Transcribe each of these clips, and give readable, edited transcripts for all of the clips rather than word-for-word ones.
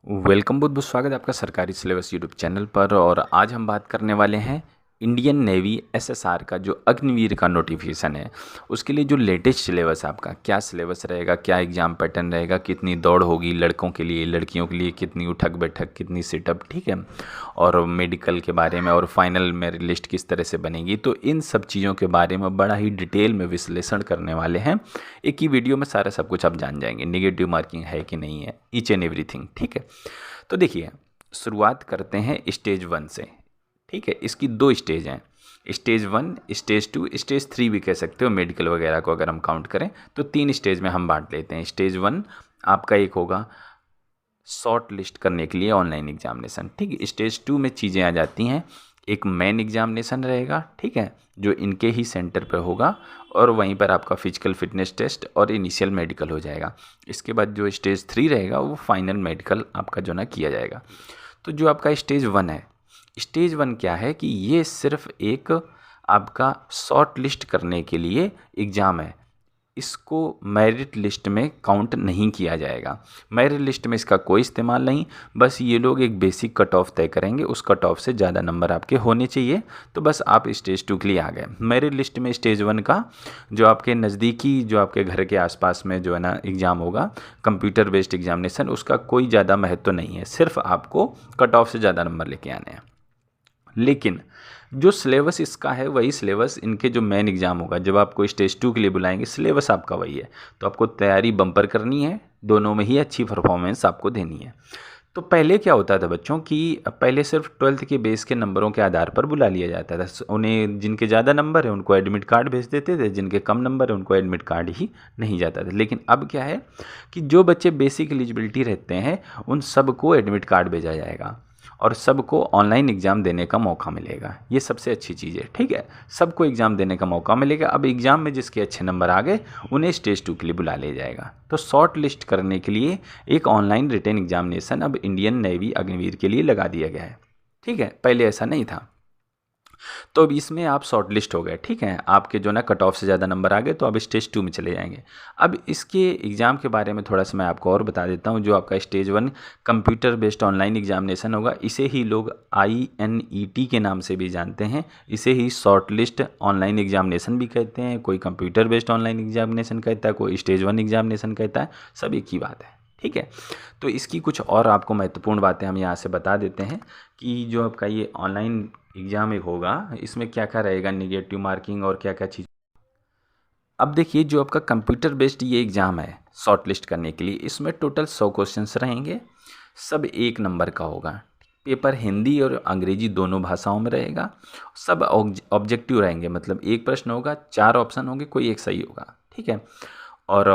Welcome बहुत बहुत स्वागत है आपका सरकारी सिलेबस यूट्यूब चैनल पर। और आज हम बात करने वाले हैं इंडियन नेवी एसएसआर का जो अग्निवीर का नोटिफिकेशन है उसके लिए जो लेटेस्ट सिलेबस है आपका, क्या सिलेबस रहेगा, क्या एग्ज़ाम पैटर्न रहेगा, कितनी दौड़ होगी लड़कों के लिए, लड़कियों के लिए कितनी उठक बैठक, कितनी सिटअप, ठीक है, और मेडिकल के बारे में, और फाइनल मेरिट लिस्ट किस तरह से बनेगी। तो इन सब चीज़ों के बारे में बड़ा ही डिटेल में विश्लेषण करने वाले हैं। एक ही वीडियो में सारा सब कुछ आप जान जाएंगे, नेगेटिव मार्किंग है कि नहीं है, ईच एंड एवरीथिंग, ठीक है। तो देखिए, शुरुआत करते हैं स्टेज 1 से, ठीक है। इसकी 2 स्टेज हैं, स्टेज 1, स्टेज 2, स्टेज 3 भी कह सकते हो। मेडिकल वगैरह को अगर हम काउंट करें तो 3 स्टेज में हम बांट लेते हैं। स्टेज 1 आपका एक होगा शॉर्ट लिस्ट करने के लिए ऑनलाइन एग्जामिनेशन, ठीक है। स्टेज 2 में चीज़ें आ जाती हैं, एक मेन एग्जामिनेशन रहेगा, ठीक है, जो इनके ही सेंटर पर होगा, और वहीं पर आपका फिजिकल फिटनेस टेस्ट और इनिशियल मेडिकल हो जाएगा। इसके बाद जो स्टेज 3 रहेगा वो फाइनल मेडिकल आपका जो ना किया जाएगा। तो जो आपका स्टेज 1 है, स्टेज 1 क्या है कि ये सिर्फ एक आपका शॉर्ट लिस्ट करने के लिए एग्ज़ाम है। इसको मेरिट लिस्ट में काउंट नहीं किया जाएगा, मेरिट लिस्ट में इसका कोई इस्तेमाल नहीं। बस ये लोग एक बेसिक कट ऑफ तय करेंगे, उस कट ऑफ से ज़्यादा नंबर आपके होने चाहिए, तो बस आप स्टेज 2 के लिए आ गए। मेरिट लिस्ट में स्टेज 1 का जो आपके नज़दीकी, जो आपके घर के आसपास में जो है ना एग्ज़ाम होगा, कंप्यूटर बेस्ड एग्जामिनेशन, उसका कोई ज़्यादा महत्व नहीं है, सिर्फ आपको कट ऑफ से ज़्यादा नंबर लेके आने हैं। लेकिन जो सिलेबस इसका है वही सिलेबस इनके जो मेन एग्ज़ाम होगा, जब आपको स्टेज 2 के लिए बुलाएंगे, सिलेबस आपका वही है। तो आपको तैयारी बम्पर करनी है, दोनों में ही अच्छी परफॉर्मेंस आपको देनी है। तो पहले क्या होता था बच्चों कि पहले सिर्फ 12th के बेस के नंबरों के आधार पर बुला लिया जाता था। उन्हें जिनके ज़्यादा नंबर है उनको एडमिट कार्ड भेज देते थे, जिनके कम नंबर है उनको एडमिट कार्ड ही नहीं जाता था। लेकिन अब क्या है कि जो बच्चे बेसिक एलिजिबिलिटी रहते हैं उन सबको एडमिट कार्ड भेजा जाएगा और सबको ऑनलाइन एग्ज़ाम देने का मौका मिलेगा। ये सबसे अच्छी चीज़ है, ठीक है, सबको एग्ज़ाम देने का मौका मिलेगा। अब एग्ज़ाम में जिसके अच्छे नंबर आ गए उन्हें स्टेज 2 के लिए बुला लिया जाएगा। तो शॉर्ट लिस्ट करने के लिए एक ऑनलाइन रिटन एग्जामिनेशन अब इंडियन नेवी अग्निवीर के लिए लगा दिया गया है, ठीक है, पहले ऐसा नहीं था। तो अब इसमें आप शॉर्ट लिस्ट हो गए, ठीक है, आपके जो ना कट ऑफ से ज़्यादा नंबर आ गए, तो अब स्टेज 2 में चले जाएंगे। अब इसके एग्ज़ाम के बारे में थोड़ा सा मैं आपको और बता देता हूँ। जो आपका stage 1 computer based online examination होगा, इसे ही लोग INET के नाम से भी जानते हैं, इसे ही शॉर्ट लिस्ट ऑनलाइन एग्जामिनेशन भी कहते हैं। कोई कंप्यूटर बेस्ड ऑनलाइन एग्जामिनेशन कहता है, कोई स्टेज 1 एग्जामिनेशन कहता है, सब एक ही बात है, ठीक है। तो इसकी कुछ और आपको महत्वपूर्ण बातें हम यहाँ से बता देते हैं कि जो आपका ये ऑनलाइन एग्ज़ाम एक होगा, इसमें क्या क्या रहेगा, नेगेटिव मार्किंग और क्या क्या चीज़। अब देखिए, जो आपका कंप्यूटर बेस्ड ये एग्ज़ाम है शॉर्ट लिस्ट करने के लिए, इसमें टोटल 100 क्वेश्चंस रहेंगे, सब 1 नंबर का होगा। पेपर हिंदी और अंग्रेजी दोनों भाषाओं में रहेगा, सब ऑब्जेक्टिव रहेंगे, मतलब एक प्रश्न होगा, 4 ऑप्शन होंगे, कोई एक सही होगा, ठीक है। और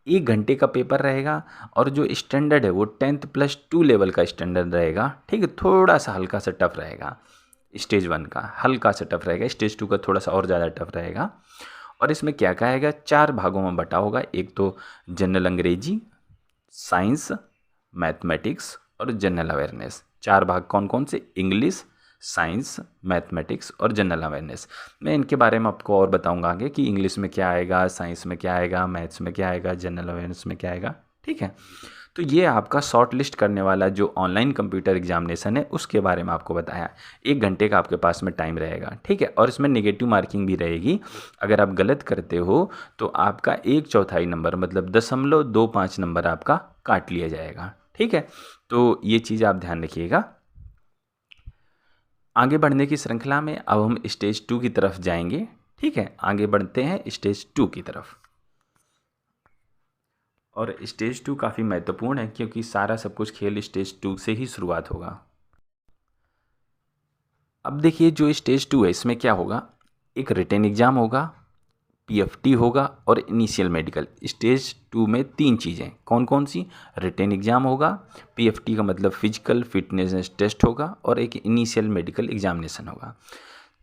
1 घंटे का पेपर रहेगा, और जो स्टैंडर्ड है वो 10th+2 लेवल का स्टैंडर्ड रहेगा, ठीक है। थोड़ा सा हल्का सा टफ रहेगा, स्टेज 1 का हल्का सा टफ रहेगा, स्टेज 2 का थोड़ा सा और ज़्यादा टफ रहेगा। और इसमें क्या क्या आएगा, 4 भागों में बटा होगा। एक तो जनरल अंग्रेजी, साइंस, मैथमेटिक्स और जनरल अवेयरनेस। 4 भाग कौन कौन से, इंग्लिश, साइंस, मैथमेटिक्स और जनरल अवेयरनेस। मैं इनके बारे में आपको और बताऊंगा आगे कि इंग्लिश में क्या आएगा, साइंस में क्या आएगा, मैथ्स में क्या आएगा, जनरल अवेयरनेस में क्या आएगा, ठीक है। तो ये आपका शॉर्ट लिस्ट करने वाला जो ऑनलाइन कंप्यूटर एग्जामिनेशन है उसके बारे में आपको बताया। 1 घंटे का आपके पास में टाइम रहेगा, ठीक है। और इसमें नेगेटिव मार्किंग भी रहेगी, अगर आप गलत करते हो तो आपका 1/4 नंबर, मतलब 0.25 नंबर आपका काट लिया जाएगा, ठीक है। तो ये चीज़ आप ध्यान रखिएगा। आगे बढ़ने की श्रृंखला में अब हम स्टेज 2 की तरफ जाएंगे, ठीक है। आगे बढ़ते हैं स्टेज 2 की तरफ। और स्टेज 2 काफ़ी महत्वपूर्ण है क्योंकि सारा सब कुछ खेल स्टेज 2 से ही शुरुआत होगा। अब देखिए, जो स्टेज 2 है इसमें क्या होगा, एक रिटन एग्ज़ाम होगा, PFT होगा और इनिशियल मेडिकल। स्टेज 2 में 3 चीज़ें कौन कौन सी, रिटन एग्ज़ाम होगा, PFT का मतलब फिजिकल फिटनेस टेस्ट होगा, और एक इनिशियल मेडिकल एग्जामिनेशन होगा।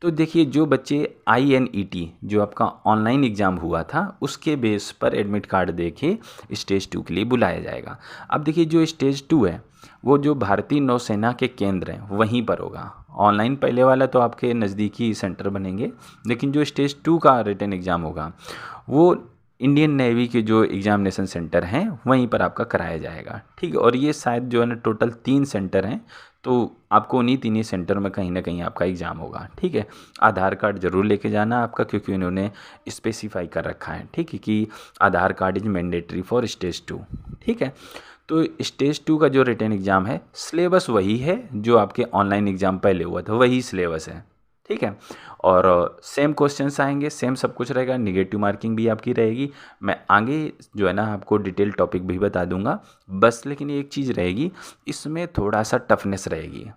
तो देखिए, जो बच्चे INET जो आपका ऑनलाइन एग्ज़ाम हुआ था उसके बेस पर एडमिट कार्ड देके स्टेज 2 के लिए बुलाया जाएगा। अब देखिए, जो स्टेज 2 है वो जो भारतीय नौसेना के केंद्र हैं वहीं पर होगा। ऑनलाइन पहले वाला तो आपके नज़दीकी सेंटर बनेंगे, लेकिन जो स्टेज 2 का रिटन एग्ज़ाम होगा वो इंडियन नेवी के जो एग्ज़ामिनेशन सेंटर हैं वहीं पर आपका कराया जाएगा, ठीक है। और ये शायद जो है ना टोटल 3 सेंटर हैं, तो आपको उन्हीं तीनों सेंटर में कहीं ना कहीं आपका एग्ज़ाम होगा, ठीक है। आधार कार्ड ज़रूर लेके जाना आपका, क्योंकि उन्होंने स्पेसिफाई कर रखा है, ठीक है, कि Aadhaar card is mandatory for stage 2, ठीक है। तो स्टेज 2 का जो रिटन एग्ज़ाम है, सिलेबस वही है जो आपके ऑनलाइन एग्ज़ाम पहले हुआ था, वही सिलेबस है, ठीक है। और सेम क्वेश्चंस आएंगे, सेम सब कुछ रहेगा, निगेटिव मार्किंग भी आपकी रहेगी। मैं आगे जो है ना आपको डिटेल टॉपिक भी बता दूंगा, बस लेकिन एक चीज़ रहेगी, इसमें थोड़ा सा टफनेस रहेगी।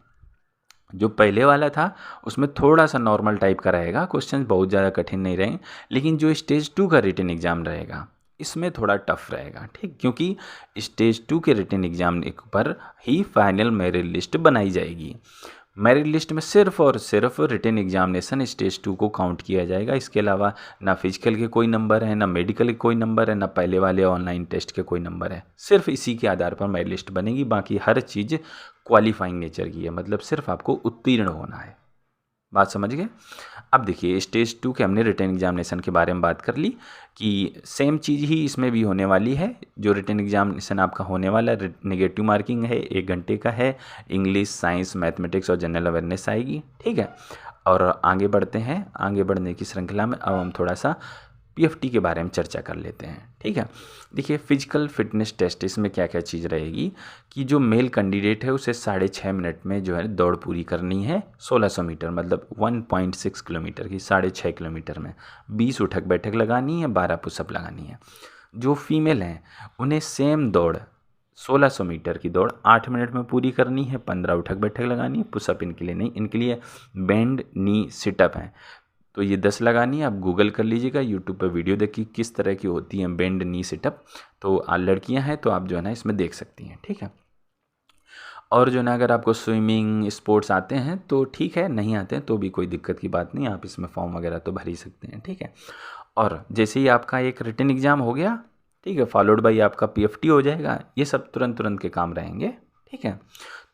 जो पहले वाला था उसमें थोड़ा सा नॉर्मल टाइप का रहेगा, क्वेश्चन बहुत ज़्यादा कठिन नहीं रहेंगे, लेकिन जो स्टेज 2 का रिटन एग्ज़ाम रहेगा इसमें थोड़ा टफ रहेगा, ठीक, क्योंकि स्टेज 2 के रिटन एग्ज़ाम पर ही फाइनल मेरिट लिस्ट बनाई जाएगी। मेरिट लिस्ट में सिर्फ और सिर्फ रिटन एग्जामिनेशन स्टेज 2 को काउंट किया जाएगा। इसके अलावा ना फिजिकल के कोई नंबर है, ना मेडिकल के कोई नंबर है, ना पहले वाले ऑनलाइन टेस्ट के कोई नंबर है। सिर्फ इसी के आधार पर मेरिट लिस्ट बनेगी, बाकी हर चीज़ क्वालिफाइंग नेचर की है, मतलब सिर्फ आपको उत्तीर्ण होना है। बात समझ गए। अब देखिए स्टेज 2 के हमने रिटन एग्जामिनेशन के बारे में बात कर ली कि सेम चीज़ ही इसमें भी होने वाली है। जो रिटन एग्जामिनेशन आपका होने वाला है, नेगेटिव मार्किंग है, 1 घंटे का है, इंग्लिश, साइंस, मैथमेटिक्स और जनरल अवेयरनेस आएगी, ठीक है। और आगे बढ़ते हैं, आगे बढ़ने की श्रृंखला में अब हम थोड़ा सा पीएफटी के बारे में चर्चा कर लेते हैं, ठीक है। देखिए फिजिकल फिटनेस टेस्ट, इसमें क्या क्या चीज़ रहेगी कि जो मेल कैंडिडेट है उसे 6.5 मिनट में जो है दौड़ पूरी करनी है, 1600 मीटर, मतलब 1.6 किलोमीटर की 6.5 किलोमीटर में 20 उठक बैठक लगानी है, 12 पुशअप लगानी है। जो फीमेल हैं उन्हें सेम दौड़ 1600 मीटर की दौड़ 8 मिनट में पूरी करनी है, 15 उठक बैठक लगानी है। पुशअप इनके लिए नहीं, इनके लिए बेंड नी सिटअप हैं, तो ये 10 लगानी है। आप गूगल कर लीजिएगा, यूट्यूब पर वीडियो देखिए किस तरह की होती हैं बेंड नी सिटअप, तो लड़कियां हैं तो आप जो है ना इसमें देख सकती हैं, ठीक है। और जो है ना अगर आपको स्विमिंग स्पोर्ट्स आते हैं तो ठीक है, नहीं आते हैं तो भी कोई दिक्कत की बात नहीं, आप इसमें फॉर्म वगैरह तो भर ही सकते हैं, ठीक है। और जैसे ही आपका एक रिटन एग्ज़ाम हो गया, ठीक है, फॉलोड बाई आपका पीएफटी हो जाएगा, ये सब तुरंत तुरंत के काम रहेंगे, ठीक है।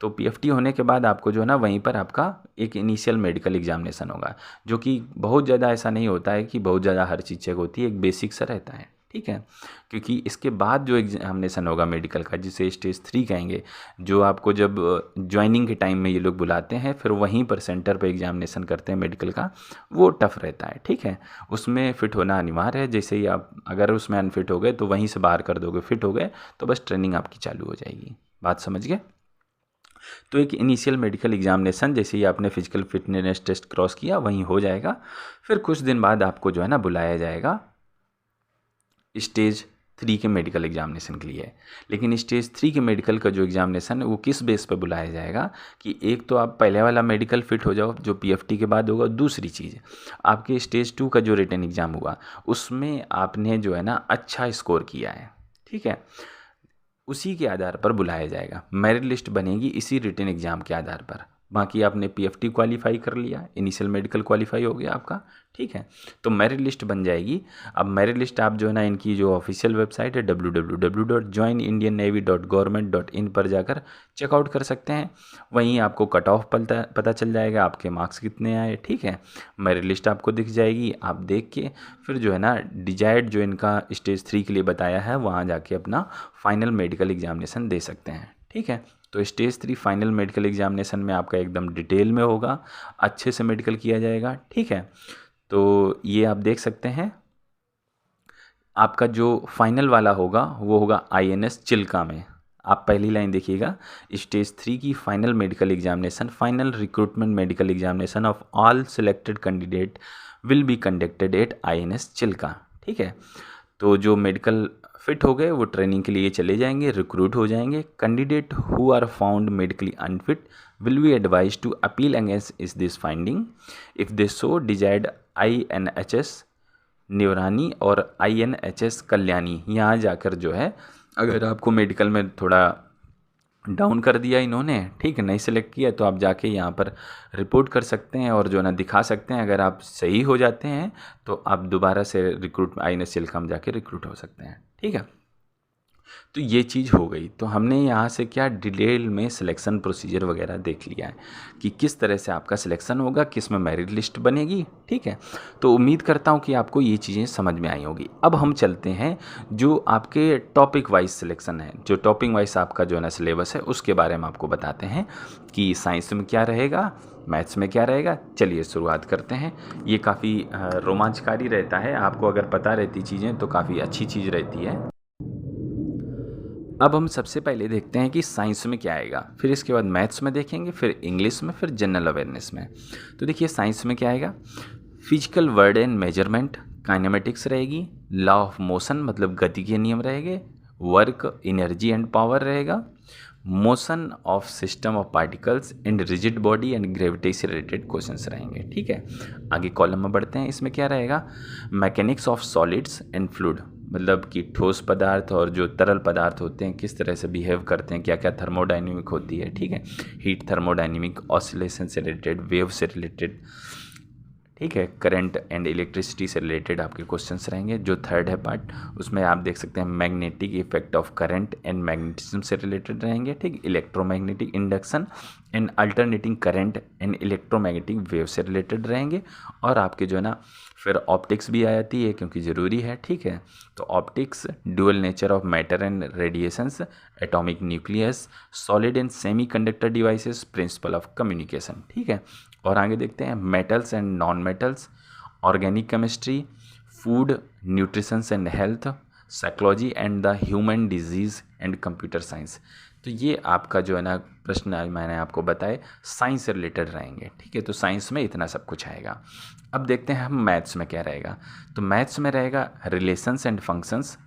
तो पीएफटी होने के बाद आपको जो है ना वहीं पर आपका एक इनिशियल मेडिकल एग्जामिनेशन होगा, जो कि बहुत ज़्यादा ऐसा नहीं होता है कि बहुत ज़्यादा हर चीज़ चेक होती है, एक बेसिक सा रहता है, ठीक है। क्योंकि इसके बाद जो एग्जामिनेशन होगा मेडिकल का, जिसे स्टेज 3 कहेंगे, जो आपको जब ज्वाइनिंग के टाइम में ये लोग बुलाते हैं, फिर वहीं पर सेंटर पर एग्जामिनेशन करते हैं मेडिकल का, वो टफ रहता है, ठीक है। उसमें फ़िट होना अनिवार्य है, जैसे ही आप अगर उसमें अनफिट हो गए तो वहीं से बाहर कर दोगे, फिट हो गए तो बस ट्रेनिंग आपकी चालू हो जाएगी। बात समझ गए। तो एक इनिशियल मेडिकल एग्जामिनेशन जैसे ही आपने फिजिकल फिटनेस टेस्ट क्रॉस किया वहीं हो जाएगा, फिर कुछ दिन बाद आपको जो है ना बुलाया जाएगा स्टेज 3 के मेडिकल एग्जामिनेशन के लिए। लेकिन स्टेज 3 के मेडिकल का जो एग्जामिनेशन है वो किस बेस पर बुलाया जाएगा कि एक तो आप पहले वाला मेडिकल फिट हो जाओ जो पीएफटी के बाद होगा, दूसरी चीज़ आपके स्टेज 2 का जो रिटन एग्ज़ाम हुआ उसमें आपने जो है ना अच्छा स्कोर किया है, ठीक है, उसी के आधार पर बुलाया जाएगा। मेरिट लिस्ट बनेगी इसी रिटन एग्ज़ाम के आधार पर। बाकी आपने पीएफटी क्वालिफाई कर लिया, इनिशियल मेडिकल क्वालिफाई हो गया आपका, ठीक है, तो मेरिट लिस्ट बन जाएगी। अब मेरिट लिस्ट आप जो है ना इनकी जो ऑफिशियल वेबसाइट है www.joinindiannavy.government.in पर जाकर चेकआउट कर सकते हैं। वहीं आपको कट ऑफ पता चल जाएगा, आपके मार्क्स कितने आए, ठीक है। मेरिट लिस्ट आपको दिख जाएगी, आप देख के फिर जो है ना डिजायर्ड जो इनका स्टेज 3 के लिए बताया है वहाँ जाके अपना फाइनल मेडिकल एग्जामिनेशन दे सकते हैं, ठीक है। तो स्टेज 3 फाइनल मेडिकल एग्जामिनेशन में आपका एकदम डिटेल में होगा, अच्छे से मेडिकल किया जाएगा, ठीक है। तो ये आप देख सकते हैं आपका जो फाइनल वाला होगा वो होगा आईएनएस चिल्का में। आप पहली लाइन देखिएगा, स्टेज 3 की final medical examination, final recruitment medical examination of all selected candidate will be conducted at INS Chilka, ठीक है। तो जो मेडिकल फिट हो गए वो ट्रेनिंग के लिए चले जाएंगे, रिक्रूट हो जाएंगे। Candidate who are found medically unfit will be advise to appeal against इस this finding if they so desired INHS निवरानी और आईएनएचएस कल्याणी। यहाँ जाकर जो है अगर आपको मेडिकल में थोड़ा डाउन कर दिया इन्होंने, ठीक है, नहीं सेलेक्ट किया, तो आप जाके यहाँ पर रिपोर्ट कर सकते हैं और जो ना दिखा सकते हैं। अगर आप सही हो जाते हैं तो आप दोबारा से रिक्रूट आईएनएस चिल्का में जाके रिक्रूट हो सकते हैं, ठीक है। तो ये चीज़ हो गई। तो हमने यहाँ से क्या डिटेल में सिलेक्शन प्रोसीजर वगैरह देख लिया है कि किस तरह से आपका सिलेक्शन होगा, किस में मेरिट लिस्ट बनेगी, ठीक है। तो उम्मीद करता हूँ कि आपको ये चीज़ें समझ में आई होगी। अब हम चलते हैं जो आपके टॉपिक वाइज सिलेक्शन है, जो टॉपिक वाइज आपका जो है ना सिलेबस है, उसके बारे में आपको बताते हैं कि साइंस में क्या रहेगा, मैथ्स में क्या रहेगा। चलिए शुरुआत करते हैं। ये काफ़ी रोमांचकारी रहता है, आपको अगर पता रहती चीज़ें तो काफ़ी अच्छी चीज़ रहती है। अब हम सबसे पहले देखते हैं कि साइंस में क्या आएगा, फिर इसके बाद मैथ्स में देखेंगे, फिर इंग्लिश में, फिर जनरल अवेयरनेस में। तो देखिए साइंस में क्या आएगा, physical word and measurement, kinematics रहेगी, लॉ ऑफ मोशन मतलब गति के नियम रहेंगे, वर्क, एनर्जी एंड पावर रहेगा, motion of system of particles and rigid body and gravity से रिलेटेड क्वेश्चंस रहेंगे, ठीक है। आगे कॉलम में बढ़ते हैं, इसमें क्या रहेगा, mechanics of solids and fluid मतलब कि ठोस पदार्थ और जो तरल पदार्थ होते हैं किस तरह से बिहेव करते हैं, क्या क्या थर्मोडाइनमिक होती है, ठीक है। हीट थर्मोडाइनमिक, ऑसिलेशन से रिलेटेड, वेव से रिलेटेड, ठीक है। करंट एंड इलेक्ट्रिसिटी से रिलेटेड आपके क्वेश्चंस रहेंगे। जो थर्ड है पार्ट, उसमें आप देख सकते हैं magnetic effect of current and magnetism से रिलेटेड रहेंगे, ठीक। Electromagnetic induction and alternating current and electromagnetic wave से रिलेटेड रहेंगे। और आपके जो है ना फिर ऑप्टिक्स भी आ जाती है क्योंकि ज़रूरी है, ठीक है। तो optics, dual nature of matter and radiations, atomic nucleus, solid and semi conductor devices, principle of communication, ठीक है। और आगे देखते हैं metals and non metals, organic chemistry, food, nutritions and health, psychology and the human disease and computer science. तो ये आपका जो है ना प्रश्न आज मैंने आपको बताए साइंस से रिलेटेड रहेंगे, ठीक है। तो साइंस में इतना सब कुछ आएगा। अब देखते हैं हम मैथ्स में क्या रहेगा। तो मैथ्स में रहेगा रिलेशंस एंड फंक्शंस,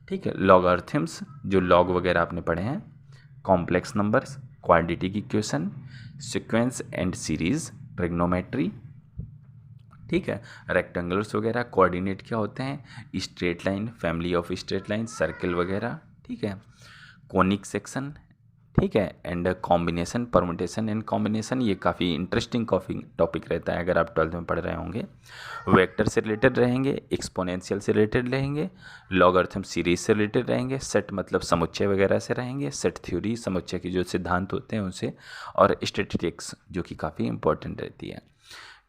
ठीक है, लॉगरिथम्स जो लॉग वगैरह आपने पढ़े हैं, complex numbers, quadratic equation, sequence and series, trigonometry, ठीक है। रेक्टेंगल्स वगैरह, कोऑर्डिनेट क्या होते हैं, straight line, family of straight line, circle वगैरह, ठीक है। कोनिक सेक्शन, ठीक है। And combination, permutation and combination, ये काफ़ी इंटरेस्टिंग टॉपिक रहता है अगर आप 12th में पढ़ रहे होंगे। वेक्टर से रिलेटेड रहेंगे, एक्सपोनेंशियल से रिलेटेड रहेंगे, लॉगरिथम सीरीज से रिलेटेड रहेंगे, सेट मतलब समुच्चय वगैरह से रहेंगे, सेट थ्योरी समुच्चय के जो सिद्धांत होते हैं उनसे, और स्टैटिस्टिक्स जो कि काफ़ी इंपॉर्टेंट रहती है।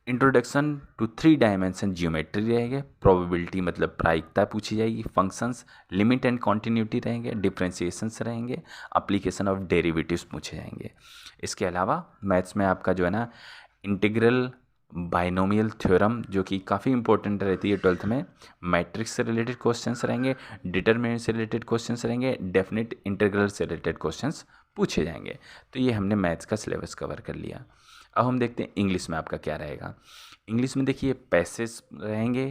इंट्रोडक्शन टू 3 डायमेंशन जियोमेट्री रहेंगे, प्रोबेबिलिटी मतलब प्रायिकता पूछी जाएगी, फंक्शंस, लिमिट एंड कॉन्टिन्यूटी रहेंगे, डिफ्रेंसिएशंस रहेंगे, एप्लीकेशन ऑफ डेरिवेटिव्स पूछे जाएंगे। इसके अलावा मैथ्स में आपका जो है ना इंटीग्रल, बाइनोमियल थ्योरम जो कि काफ़ी इंपॉर्टेंट रहती है 12th में, मैट्रिक्स से रिलेटेड क्वेश्चंस रहेंगे, डिटरमिनेंट से रिलेटेड क्वेश्चंस रहेंगे, डेफिनेट इंटीग्रल से रिलेटेड क्वेश्चंस पूछे जाएंगे। तो ये हमने मैथ्स का सिलेबस कवर कर लिया। अब हम देखते हैं इंग्लिश में आपका क्या रहेगा। इंग्लिश में देखिए पैसेज रहेंगे,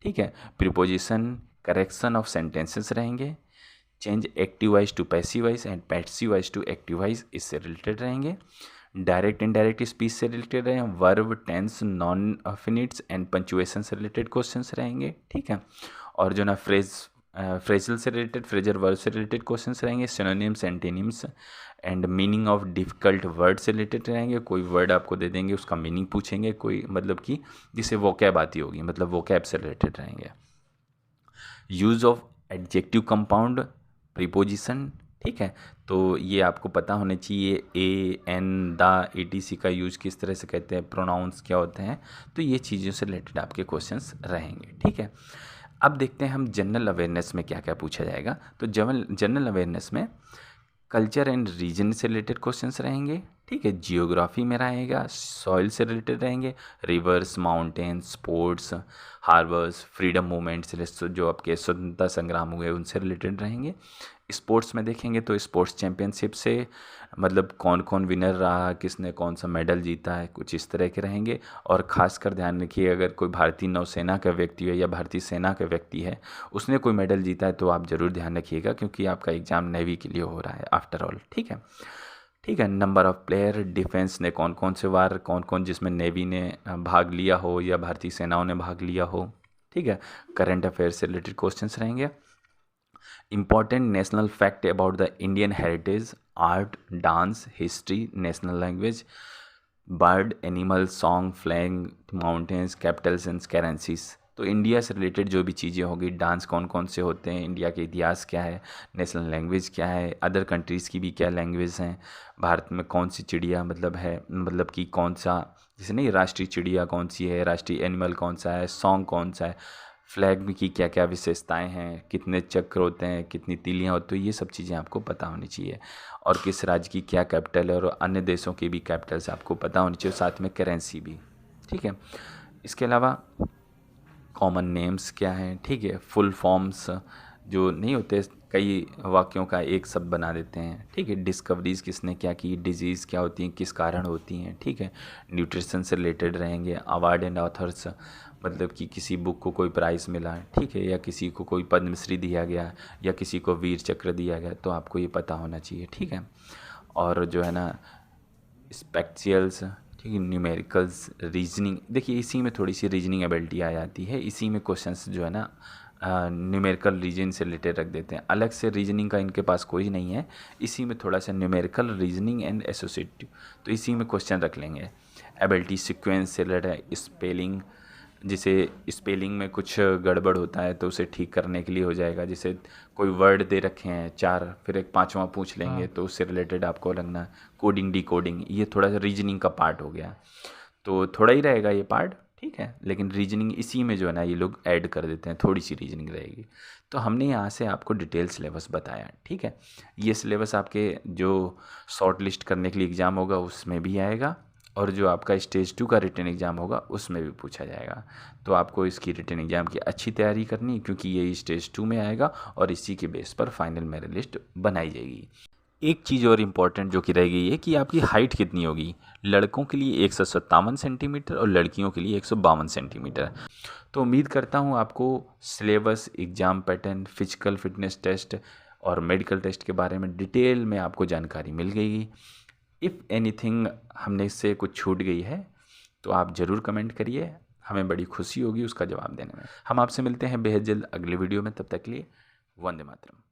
ठीक है, प्रीपोजिशन, करेक्शन ऑफ सेंटेंसेस रहेंगे, change active wise to passive wise and passive wise to active wise इससे रिलेटेड रहेंगे, डायरेक्ट इनडायरेक्ट स्पीच से रिलेटेड रहेंगे, verb, tense, non finites and punctuation से रिलेटेड क्वेश्चंस रहेंगे, ठीक है। और जो ना फ्रेजल से रिलेटेड, फ्रेजर वर्ब से रिलेटेड क्वेश्चंस रहेंगे, synonyms, antonyms and meaning of difficult word से रिलेटेड रहेंगे। कोई वर्ड आपको दे देंगे उसका मीनिंग पूछेंगे, कोई मतलब कि जिसे वोकैब आती होगी मतलब वोकैब से रिलेटेड रहेंगे। Use of adjective compound, preposition, ठीक है। तो ये आपको पता होना चाहिए, ए, एन, द, etc का यूज किस तरह से कहते हैं, प्रोनाउंस क्या होते हैं। तो ये चीज़ों से रिलेटेड आपके क्वेश्चंस रहेंगे, ठीक है। अब देखते हैं हम जनरल अवेयरनेस में क्या क्या पूछा जाएगा। तो जनरल अवेयरनेस में कल्चर एंड रीजन से रिलेटेड क्वेश्चंस रहेंगे, ठीक है। जियोग्राफी में रहेगा, सॉइल से रिलेटेड रहेंगे, reverse, mountains, sports, harbours, freedom movement से जो आपके स्वतंत्रता संग्राम हुए उनसे रिलेटेड रहेंगे। स्पोर्ट्स में देखेंगे तो स्पोर्ट्स चैम्पियनशिप से मतलब कौन कौन विनर रहा, किसने कौन सा मेडल जीता है, कुछ इस तरह के रहेंगे। और ख़ासकर ध्यान रखिए अगर कोई भारतीय नौसेना का व्यक्ति है या भारतीय सेना का व्यक्ति है, उसने कोई मेडल जीता है तो आप ज़रूर ध्यान रखिएगा क्योंकि आपका एग्ज़ाम नेवी के लिए हो रहा है आफ्टर ऑल, ठीक है। ठीक है, नंबर ऑफ़ प्लेयर, डिफेंस ने कौन कौन से वार, कौन कौन जिसमें नेवी ने भाग लिया हो या भारतीय सेनाओं ने भाग लिया हो, ठीक है। करंट अफेयर से रिलेटेड क्वेश्चंस रहेंगे। Important national fact about the Indian heritage, art, dance, history, national language, bird, animal, song, flag, mountains, Capitals and currencies. तो इंडिया से रिलेटेड जो भी चीज़ें होगी, डांस कौन कौन से होते हैं, इंडिया के इतिहास क्या है, नेशनल लैंग्वेज क्या है, अदर कंट्रीज़ की भी क्या लैंग्वेज हैं, भारत में कौन सी चिड़िया मतलब है, मतलब कि कौन सा, जैसे नहीं राष्ट्रीय चिड़िया कौन सी है, राष्ट्रीय एनिमल कौन सा है, सॉन्ग कौन सा है, फ्लैग में की क्या क्या विशेषताएं हैं, कितने चक्र होते हैं, कितनी तीलियां होती हैं, ये सब चीज़ें आपको पता होनी चाहिए। और किस राज्य की क्या कैपिटल है, और अन्य देशों की भी कैपिटल्स आपको पता होनी चाहिए, साथ में करेंसी भी। ठीक है, इसके अलावा कॉमन नेम्स क्या हैं, ठीक है, फुल फॉर्म्स जो नहीं होते, कई वाक्यों का एक शब्द बना देते हैं, ठीक है, डिस्कवरीज किसने क्या की, डिजीज़ क्या होती हैं, किस कारण होती हैं, ठीक है, न्यूट्रिशन से रिलेटेड रहेंगे, अवार्ड एंड ऑथर्स मतलब कि किसी बुक को कोई प्राइज़ मिला, ठीक है, या किसी को कोई पद्मश्री दिया गया, या किसी को वीर चक्र दिया गया, तो आपको ये पता होना चाहिए। ठीक है, और जो है ना स्पेक्चुअल्स, ठीक है, न्यूमेरिकल्स, रीजनिंग, देखिए इसी में थोड़ी सी रीजनिंग एबिलिटी आ जाती है, इसी में क्वेश्चंस जो है ना न्यूमेरिकल रीजन से रिलेटेड रख देते हैं, अलग से रीजनिंग का इनके पास कोई नहीं है, इसी में थोड़ा सा न्यूमेरिकल रीजनिंग एंड एसोसिएटिव, तो इसी में क्वेश्चन रख लेंगे। एबिलिटी सीक्वेंस से रिलेटेड, स्पेलिंग, जिसे स्पेलिंग में कुछ गड़बड़ होता है तो उसे ठीक करने के लिए हो जाएगा, जैसे कोई वर्ड दे रखे हैं 4, फिर एक 5वां पूछ लेंगे तो उससे रिलेटेड आपको लगना। कोडिंग डी कोडिंग, ये थोड़ा सा रीजनिंग का पार्ट हो गया, तो थोड़ा ही रहेगा ये पार्ट, ठीक है, लेकिन रीजनिंग इसी में जो है ना ये लोग ऐड कर देते हैं, थोड़ी सी रीजनिंग रहेगी। तो हमने यहाँ से आपको डिटेल सिलेबस बताया, ठीक है, ये सिलेबस आपके जो शॉर्ट लिस्ट करने के लिए एग्ज़ाम होगा उसमें भी आएगा, और जो आपका स्टेज 2 का रिटन एग्ज़ाम होगा उसमें भी पूछा जाएगा। तो आपको इसकी रिटन एग्ज़ाम की अच्छी तैयारी करनी है, क्योंकि ये स्टेज 2 में आएगा और इसी के बेस पर फाइनल मेरिट लिस्ट बनाई जाएगी। एक चीज़ और इम्पॉर्टेंट जो कि रहेगी ये कि आपकी हाइट कितनी होगी, लड़कों के लिए 157 सेंटीमीटर और लड़कियों के लिए 152 सेंटीमीटर। तो उम्मीद करता हूँ आपको syllabus, exam pattern, physical fitness test और मेडिकल टेस्ट के बारे में डिटेल में आपको जानकारी मिल गई। इफ़ एनीथिंग हमने इससे कुछ छूट गई है तो आप ज़रूर कमेंट करिए, हमें बड़ी खुशी होगी उसका जवाब देने में। हम आपसे मिलते हैं बेहद जल्द अगले वीडियो में, तब तक के लिए वंदे मातरम।